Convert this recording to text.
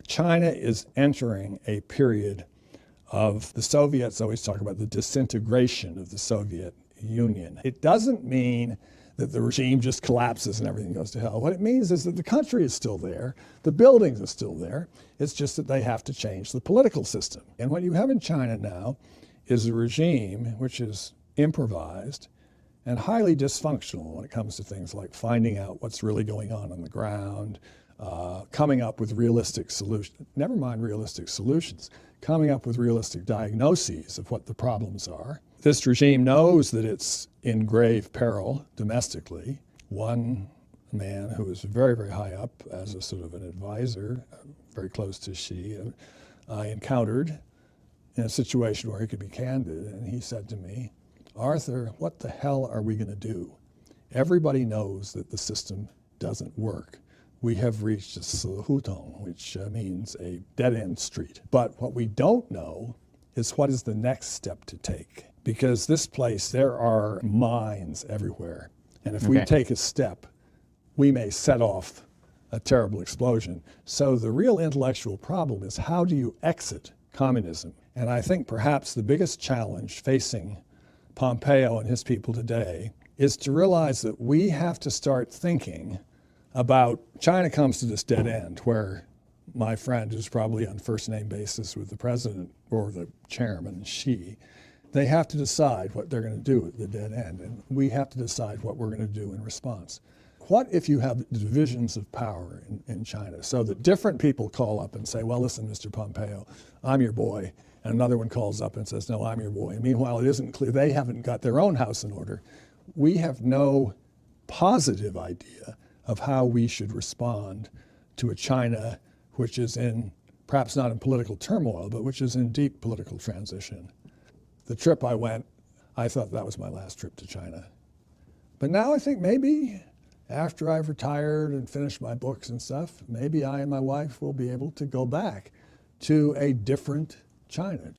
China is entering a period of, the Soviets always talk about the disintegration of the Soviet Union. It doesn't mean that the regime just collapses and everything goes to hell. What it means is that the country is still there, the buildings are still there, it's just that they have to change the political system. And what you have in China now is a regime which is improvised and highly dysfunctional when it comes to things like finding out what's really going on the ground, coming up with realistic solutions, never mind realistic solutions, coming up with realistic diagnoses of what the problems are. This regime knows that it's in grave peril domestically. One man who was very, very high up as a sort of an advisor, very close to Xi, I encountered in a situation where he could be candid, and he said to me, "Arthur, what the hell are we going to do? Everybody knows that the system doesn't work. We have reached a hutong, which means a dead-end street. But what we don't know is what is the next step to take. Because this place, there are mines everywhere. And if we take a step, we may set off a terrible explosion. So the real intellectual problem is, how do you exit communism? And I think perhaps the biggest challenge facing Pompeo and his people today is to realize that we have to start thinking about, China comes to this dead end where my friend is probably on first name basis with the president or the chairman, Xi. They have to decide what they're going to do at the dead end, and we have to decide what we're going to do in response. What if you have divisions of power in China so that different people call up and say, well, listen, Mr. Pompeo, I'm your boy, and another one calls up and says, no, I'm your boy. And meanwhile, it isn't clear, they haven't got their own house in order. We have no positive idea of how we should respond to a China which is in, perhaps not in political turmoil, but which is in deep political transition. The trip I went, I thought that was my last trip to China. But now I think maybe after I've retired and finished my books and stuff, maybe I and my wife will be able to go back to a different China.